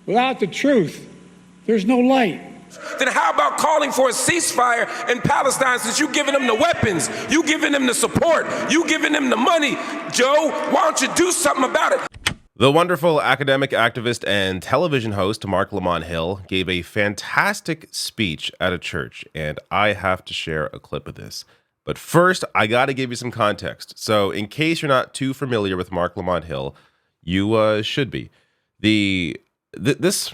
Without the truth, there's no light. Then how about calling for a ceasefire in Palestine, since you've given them the weapons, you giving them the support, you giving them the money? Joe, why don't you do something about it? The wonderful academic, activist, and television host Marc Lamont Hill gave a fantastic speech at a church, and I have to share a clip of this. But first, I got to give you some context. So in case you're not too familiar with Marc Lamont Hill, you should be. This,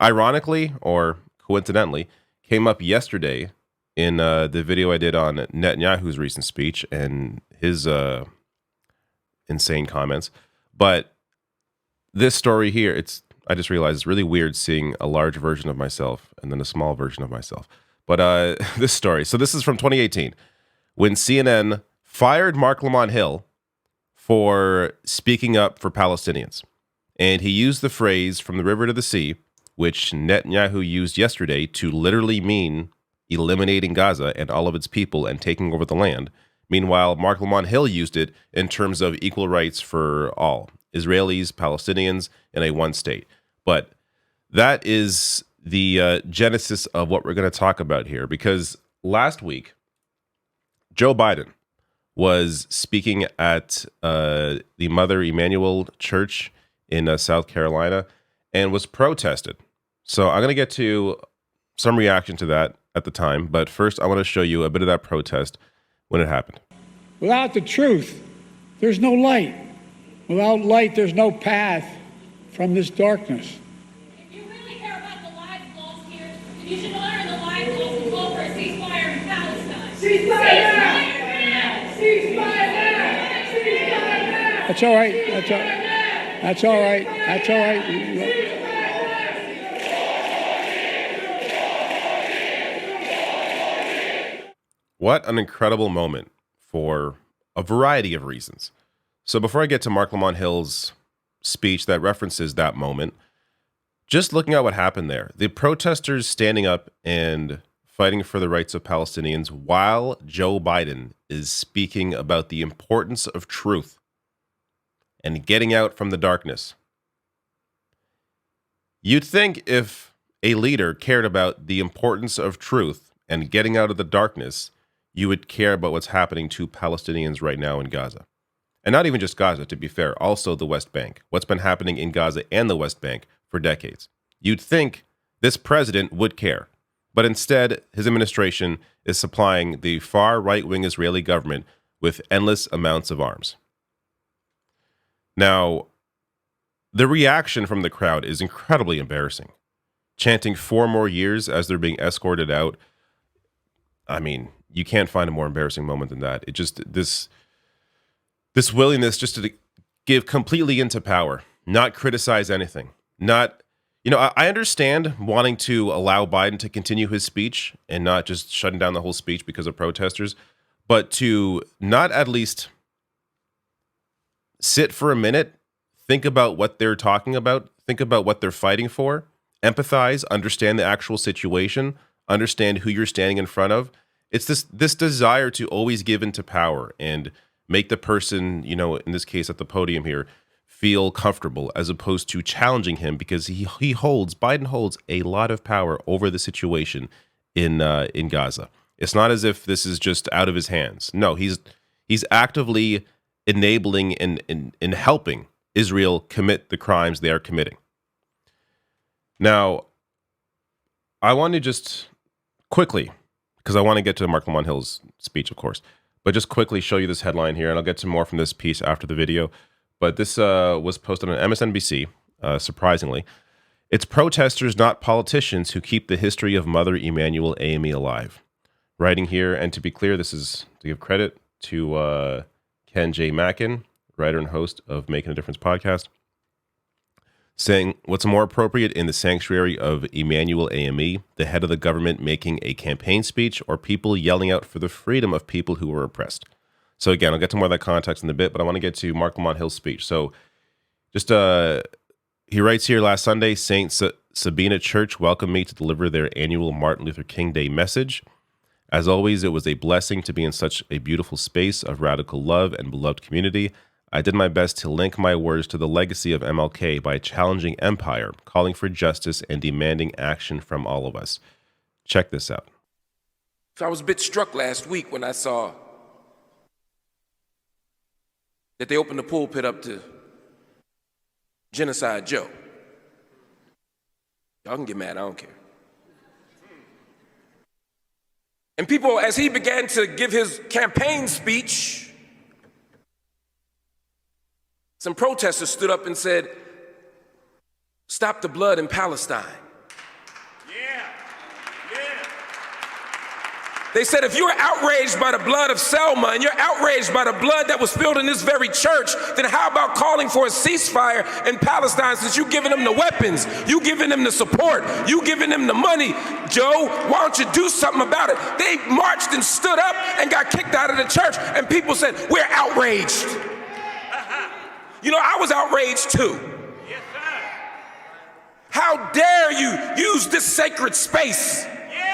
ironically or coincidentally, came up yesterday in the video I did on Netanyahu's recent speech and his insane comments. But this story here, I just realized it's really weird seeing a large version of myself and then a small version of myself. But this story, so this is from 2018, when CNN fired Marc Lamont Hill for speaking up for Palestinians. And he used the phrase "from the river to the sea," which Netanyahu used yesterday to literally mean eliminating Gaza and all of its people and taking over the land. Meanwhile, Marc Lamont Hill used it in terms of equal rights for all, Israelis, Palestinians, in a one state. But that is the genesis of what we're going to talk about here, because last week, Joe Biden was speaking at the Mother Emanuel Church in South Carolina and was protested. So I'm going to get to some reaction to that at the time, but first I want to show you a bit of that protest when it happened. Without the truth, there's no light. Without light, there's no path from this darkness. If you really care about the lives lost here, you should honor the lives lost and call for a ceasefire in Palestine. Ceasefire now! Ceasefire now! Ceasefire now! That's all right. That's all right. That's all right. That's all right. What an incredible moment for a variety of reasons. So before I get to Marc Lamont Hill's speech that references that moment, just looking at what happened there, the protesters standing up and fighting for the rights of Palestinians while Joe Biden is speaking about the importance of truth and getting out from the darkness. You'd think if a leader cared about the importance of truth and getting out of the darkness, you would care about what's happening to Palestinians right now in Gaza. And not even just Gaza, to be fair, also the West Bank. What's been happening in Gaza and the West Bank for decades. You'd think this president would care. But instead, his administration is supplying the far right-wing Israeli government with endless amounts of arms. Now, the reaction from the crowd is incredibly embarrassing. Chanting 4 more years as they're being escorted out. I mean, you can't find a more embarrassing moment than that. It just, this willingness just to give completely into power, not criticize anything, not, I understand wanting to allow Biden to continue his speech and not just shutting down the whole speech because of protesters, but to not at least sit for a minute, think about what they're talking about, think about what they're fighting for, empathize, understand the actual situation, understand who you're standing in front of. It's this desire to always give into power and make the person, in this case at the podium here, feel comfortable, as opposed to challenging him, because Biden holds a lot of power over the situation in Gaza. It's not as if this is just out of his hands. No, he's actively enabling and helping Israel commit the crimes they are committing. Now, I want to just quickly, because I want to get to Marc Lamont Hill's speech, of course, but just quickly show you this headline here, and I'll get to more from this piece after the video. But this was posted on MSNBC, surprisingly. It's protesters, not politicians, who keep the history of Mother Emanuel AME alive. Writing here, and to be clear, this is to give credit to Ken J. Mackin, writer and host of Making a Difference podcast, saying, what's more appropriate in the sanctuary of Emanuel AME, the head of the government making a campaign speech, or people yelling out for the freedom of people who were oppressed? So again, I'll get to more of that context in a bit, but I want to get to Marc Lamont Hill's speech. So just, he writes here, last Sunday, Saint Sabina Church welcomed me to deliver their annual Martin Luther King Day message. As always, it was a blessing to be in such a beautiful space of radical love and beloved community. I did my best to link my words to the legacy of MLK by challenging empire, calling for justice, and demanding action from all of us. Check this out. So I was a bit struck last week when I saw that they opened the pulpit up to Genocide Joe. Y'all can get mad, I don't care. And people, as he began to give his campaign speech, some protesters stood up and said, "Stop the blood in Palestine." They said, if you're outraged by the blood of Selma and you're outraged by the blood that was spilled in this very church, then how about calling for a ceasefire in Palestine, since you've given them the weapons, you've given them the support, you've given them the money? Joe, why don't you do something about it? They marched and stood up and got kicked out of the church, and people said, we're outraged. You know, I was outraged too. How dare you use this sacred space?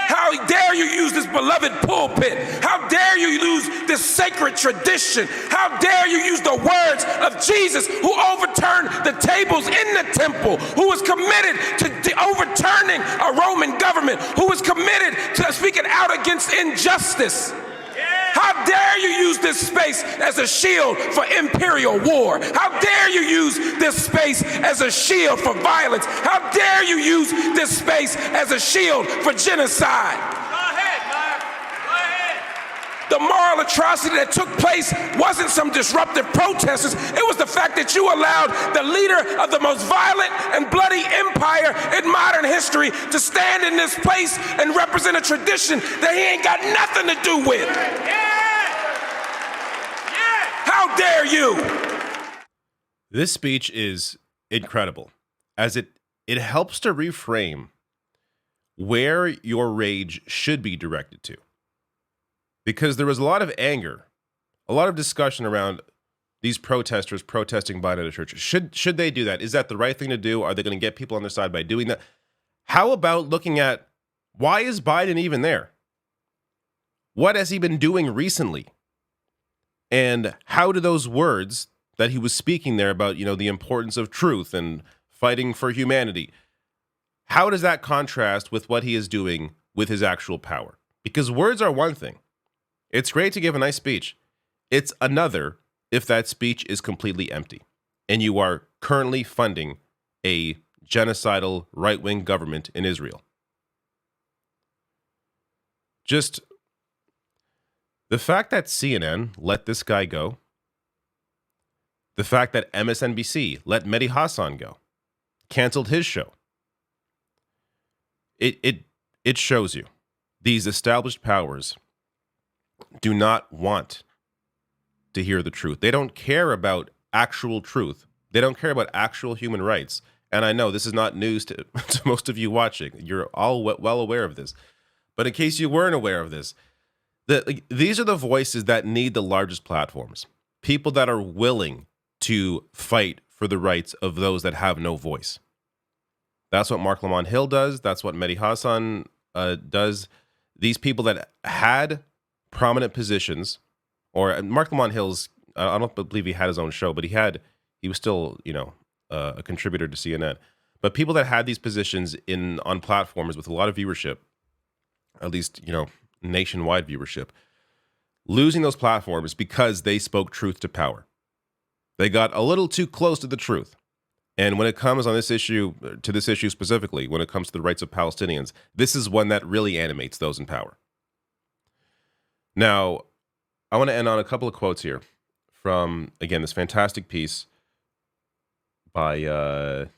How dare you use this beloved pulpit? How dare you use this sacred tradition? How dare you use the words of Jesus, who overturned the tables in the temple, who was committed to overturning a Roman government, who was committed to speaking out against injustice? How dare you use this space as a shield for imperial war? How dare you use this space as a shield for violence? How dare you use this space as a shield for genocide? Go ahead, Mark. Go ahead. The moral atrocity that took place wasn't some disruptive protesters. It was the fact that you allowed the leader of the most violent and bloody empire in modern history to stand in this place and represent a tradition that he ain't got nothing to do with. How dare you? This speech is incredible, as it helps to reframe where your rage should be directed to. Because there was a lot of anger, a lot of discussion around these protesters protesting Biden at a church. Should they do that? Is that the right thing to do? Are they going to get people on their side by doing that? How about looking at, why is Biden even there? What has he been doing recently? And how do those words that he was speaking there about, the importance of truth and fighting for humanity, how does that contrast with what he is doing with his actual power? Because words are one thing. It's great to give a nice speech. It's another if that speech is completely empty and you are currently funding a genocidal right-wing government in Israel. Just the fact that CNN let this guy go, the fact that MSNBC let Mehdi Hasan go, canceled his show, it shows you these established powers do not want to hear the truth. They don't care about actual truth. They don't care about actual human rights. And I know this is not news to most of you watching. You're all well aware of this. But in case you weren't aware of this, these are the voices that need the largest platforms. People that are willing to fight for the rights of those that have no voice. That's what Marc Lamont Hill does. That's what Mehdi Hasan does. These people that had prominent positions, or Marc Lamont Hill's, I don't believe he had his own show, but he was still, a contributor to CNN. But people that had these positions on platforms with a lot of viewership, at least, nationwide viewership, losing those platforms because they spoke truth to power. They got a little too close to the truth. And when it comes to this issue specifically, when it comes to the rights of Palestinians, this is one that really animates those in power. Now, I want to end on a couple of quotes here from, again, this fantastic piece by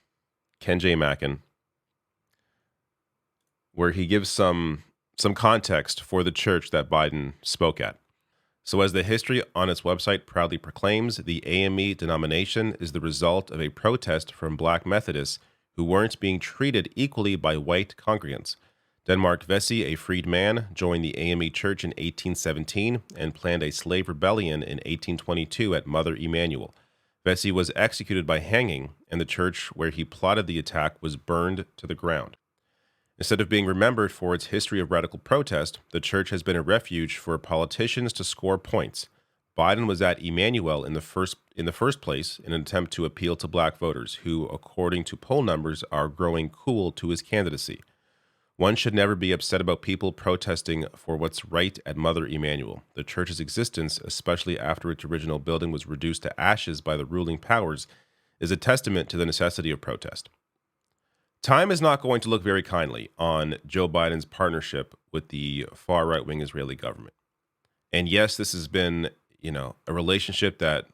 Ken J. Mackin, where he gives some context for the church that Biden spoke at. So as the history on its website proudly proclaims, the AME denomination is the result of a protest from Black Methodists who weren't being treated equally by white congregants. Denmark Vesey, a freed man, joined the AME Church in 1817 and planned a slave rebellion in 1822 at Mother Emanuel. Vesey was executed by hanging, and the church where he plotted the attack was burned to the ground. Instead of being remembered for its history of radical protest, the church has been a refuge for politicians to score points. Biden was at Emanuel in the first place in an attempt to appeal to black voters who, according to poll numbers, are growing cool to his candidacy. One should never be upset about people protesting for what's right at Mother Emanuel. The church's existence, especially after its original building was reduced to ashes by the ruling powers, is a testament to the necessity of protest. Time is not going to look very kindly on Joe Biden's partnership with the far right-wing Israeli government. And yes, this has been, a relationship that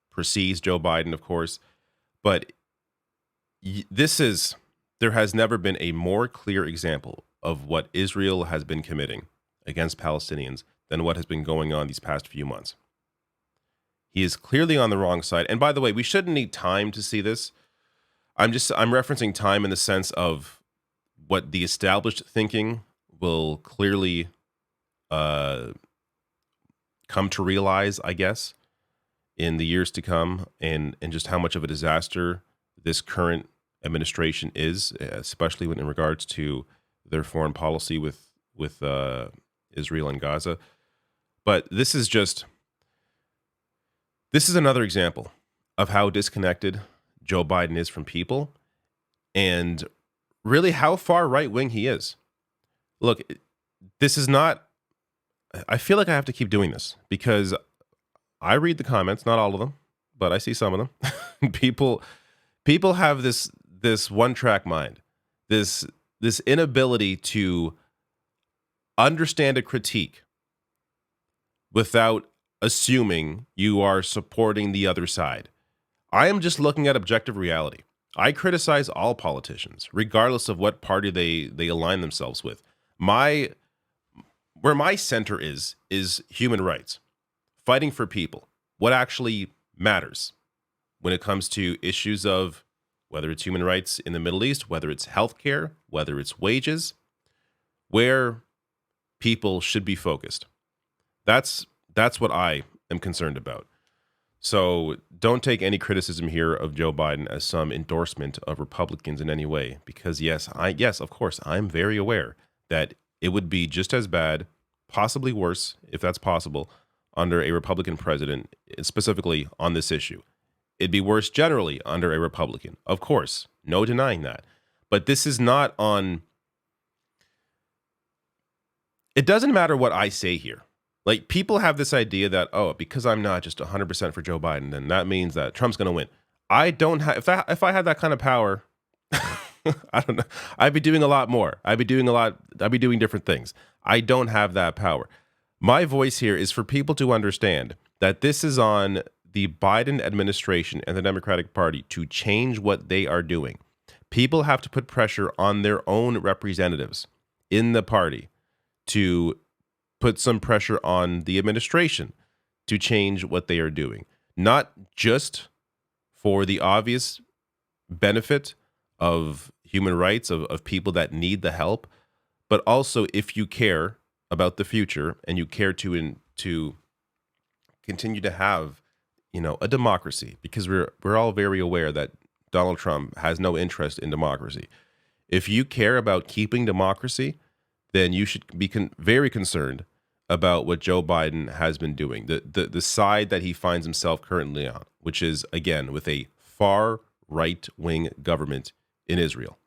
precedes Joe Biden, of course, but there has never been a more clear example of what Israel has been committing against Palestinians than what has been going on these past few months. He is clearly on the wrong side. And by the way, we shouldn't need time to see this. I'm referencing time in the sense of what the established thinking will clearly come to realize, I guess, in the years to come, and just how much of a disaster this current administration is, especially in regards to their foreign policy with Israel and Gaza. But this is another example of how disconnected Joe Biden is from people, and really how far right-wing he is. Look, this is not, I feel like I have to keep doing this because I read the comments, not all of them, but I see some of them. People have this one-track mind, this inability to understand a critique without assuming you are supporting the other side. I am just looking at objective reality. I criticize all politicians, regardless of what party they align themselves with. Where my center is human rights, fighting for people, what actually matters when it comes to issues of whether it's human rights in the Middle East, whether it's healthcare, whether it's wages, where people should be focused. That's what I am concerned about. So don't take any criticism here of Joe Biden as some endorsement of Republicans in any way, because yes, of course, I'm very aware that it would be just as bad, possibly worse, if that's possible, under a Republican president, specifically on this issue. It'd be worse generally under a Republican. Of course, no denying that. But this is not on... It doesn't matter what I say here. Like, people have this idea that, because I'm not just 100% for Joe Biden, then that means that Trump's going to win. I don't have... If I had that kind of power, I don't know. I'd be doing a lot more. I'd be doing different things. I don't have that power. My voice here is for people to understand that this is on the Biden administration and the Democratic Party to change what they are doing. People have to put pressure on their own representatives in the party to put some pressure on the administration to change what they are doing. Not just for the obvious benefit of human rights, of people that need the help, but also if you care about the future and you care to continue to have, a democracy, because we're all very aware that Donald Trump has no interest in democracy. If you care about keeping democracy, then you should be very concerned about what Joe Biden has been doing, the side that he finds himself currently on, which is, again, with a far right-wing government in Israel.